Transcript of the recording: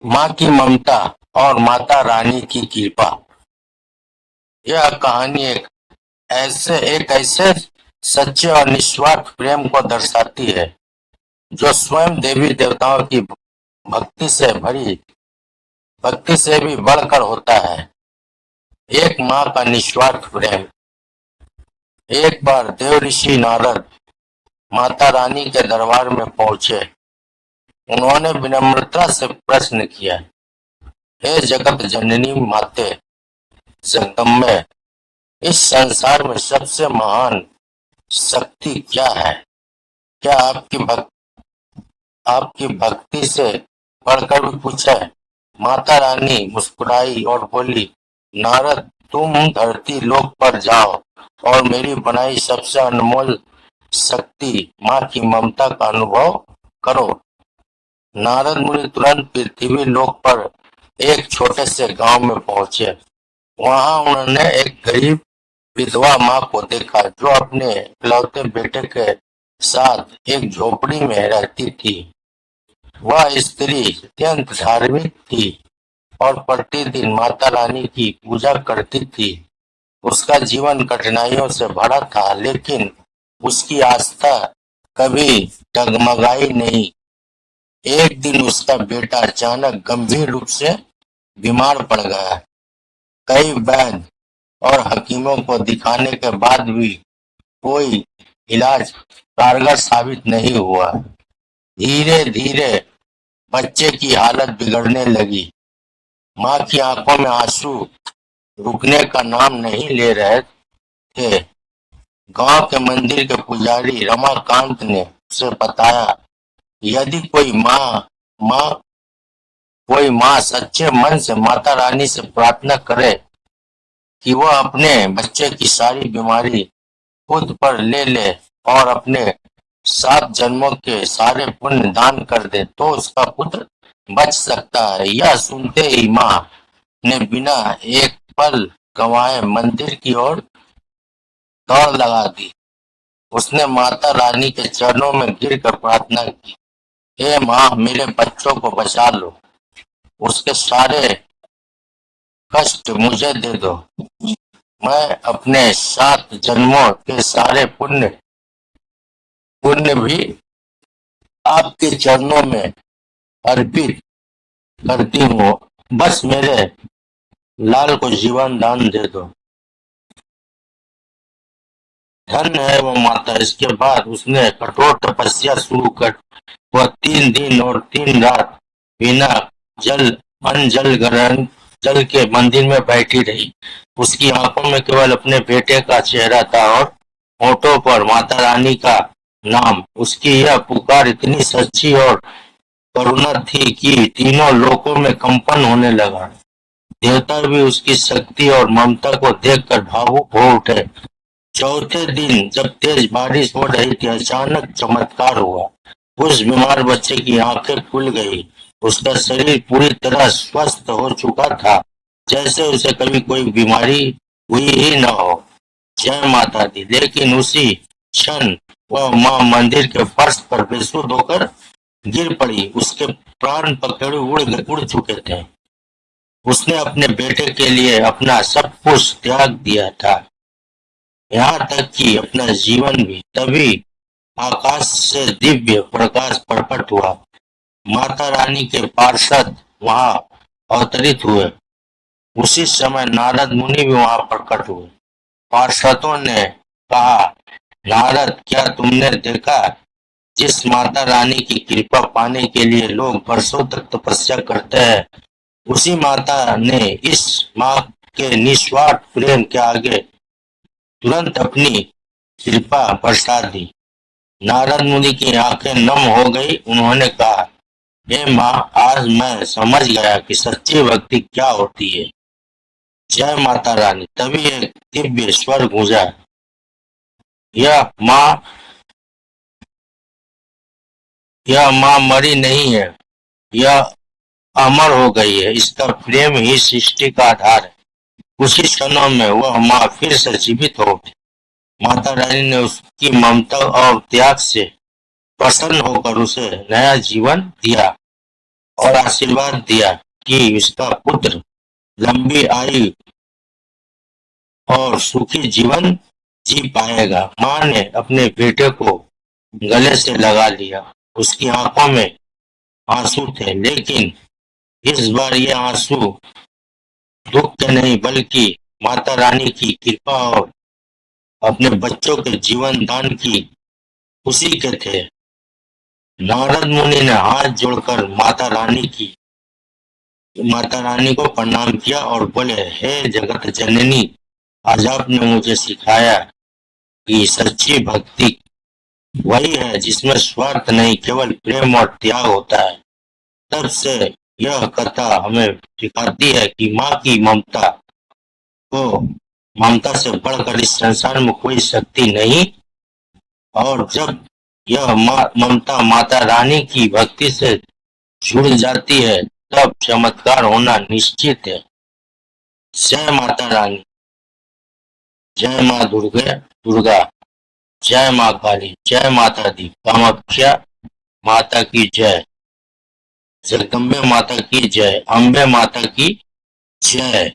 माँ की ममता और माता रानी की कृपा। यह कहानी एक ऐसे सच्चे और निस्वार्थ प्रेम को दर्शाती है जो स्वयं देवी देवताओं की भक्ति से भी बढ़कर होता है। एक माँ का निस्वार्थ प्रेम। एक बार देव ऋषि नारद माता रानी के दरबार में पहुंचे। उन्होंने विनम्रता से प्रश्न किया, हे जगत जननी माते जगदम्बे, इस संसार में सबसे महान शक्ति क्या है? क्या आपकी भक्ति से बढ़कर भी पूछा है? माता रानी मुस्कुराई और बोली, नारद, तुम धरती लोक पर जाओ और मेरी बनाई सबसे अनमोल शक्ति माँ की ममता का अनुभव करो। नारद मुनि तुरंत पृथ्वी लोक पर एक छोटे से गांव में पहुंचे। वहां उन्होंने एक गरीब विधवा माँ को देखा जो अपने इकलौते बेटे के साथ एक झोपड़ी में रहती थी। वह स्त्री अत्यंत धार्मिक थी और प्रतिदिन माता रानी की पूजा करती थी। उसका जीवन कठिनाइयों से भरा था, लेकिन उसकी आस्था कभी डगमगाई नहीं। एक दिन उसका बेटा अचानक गंभीर रूप से बीमार पड़ गया। कई वैद्य और हकीमों को दिखाने के बाद भी कोई इलाज कारगर साबित नहीं हुआ। धीरे धीरे बच्चे की हालत बिगड़ने लगी। माँ की आंखों में आंसू रुकने का नाम नहीं ले रहे थे। गांव के मंदिर के पुजारी रमाकांत ने उसे बताया, यदि माँ कोई माँ सच्चे मन से माता रानी से प्रार्थना करे कि वह अपने बच्चे की सारी बीमारी खुद पर ले ले और अपने 7 जन्मों के सारे पुण्य दान कर दे, तो उसका पुत्र बच सकता है। यह सुनते ही माँ ने बिना एक पल गंवाए मंदिर की ओर दौड़ लगा दी। उसने माता रानी के चरणों में गिरकर प्रार्थना की, हे माँ, मेरे बच्चों को बचा लो, उसके सारे कष्ट मुझे दे दो। मैं अपने 7 जन्मों के सारे पुण्य पुण्य भी आपके चरणों में अर्पित करती हूँ। बस मेरे लाल को जीवन दान दे दो। धन्य है वो माता। इसके बाद उसने कठोर तपस्या शुरू कर वह 3 दिन और 3 रात बिना जल अन्न जल ग्रहण जल के मंदिर में बैठी रही। उसकी आंखों में केवल अपने बेटे का चेहरा था और होठों पर माता रानी का नाम। उसकी यह पुकार इतनी सच्ची और करुणा थी कि तीनों लोकों में कंपन होने लगा। देवता भी उसकी शक्ति और ममता को देखकर भावुक हो उठे। चौथे दिन जब तेज बारिश हो रही थी, अचानक चमत्कार हुआ। उस बीमार बच्चे की आंखें खुल गई। उसका शरीर पूरी तरह स्वस्थ हो चुका था, जैसे उसे कभी कोई बीमारी हुई ही न हो। जय माता दी। लेकिन उसी क्षण वह माँ मंदिर के फर्श पर बेसुध होकर गिर पड़ी। उसके प्राण पखेरु उड़ चुके थे। उसने अपने बेटे के लिए अपना सब कुछ त्याग दिया था, यहाँ तक कि अपना जीवन भी। तभी आकाश से दिव्य प्रकाश प्रकट हुआ। माता रानी के पार्षद वहां अवतरित हुए। उसी समय नारद मुनि भी वहां प्रकट हुए। पार्षदों ने कहा, नारद, क्या तुमने देखा? जिस माता रानी की कृपा पाने के लिए लोग वर्षों तक तपस्या करते हैं, उसी माता ने इस माँ के निस्वार्थ प्रेम के आगे तुरंत अपनी कृपा बरसा दी। नारद मुनि की आंखें नम हो गई। उन्होंने कहा, हे माँ, आज मैं समझ गया कि सच्ची भक्ति क्या होती है। जय माता रानी। तभी एक दिव्य स्वर गूंजा, यह माँ यह माँ मरी नहीं है, यह अमर हो गई है। इसका प्रेम ही सृष्टि का आधार है। उसी क्षणों में वह माँ फिर से जीवित हो उठी। माता रानी ने उसकी ममता और त्याग से प्रसन्न होकर उसे नया जीवन दिया और आशीर्वाद दिया कि उसका पुत्र लंबी आयु और सुखी जीवन जी पाएगा। माँ ने अपने बेटे को गले से लगा लिया। उसकी आंखों में आंसू थे, लेकिन इस बार ये आंसू दुख के नहीं बल्कि माता रानी की कृपा और अपने बच्चों के जीवन दान की खुशी के थे। नारद मुनि ने हाथ जोड़कर माता रानी को प्रणाम किया और बोले, हे जगत जननी, आज आपने मुझे सिखाया कि सच्ची भक्ति वही है जिसमें स्वार्थ नहीं, केवल प्रेम और त्याग होता है। तब से यह कथा हमें सिखाती है कि माँ की ममता से बढ़कर इस संसार में कोई शक्ति नहीं, और जब यह ममता माता रानी की भक्ति से जुड़ जाती है तब चमत्कार होना निश्चित है। जय माता रानी, जय माँ दुर्गा, जय माँ काली, जय माता दी, कामाख्या माता की जय, जगदम्बे माता की जय, अम्बे माता की जय।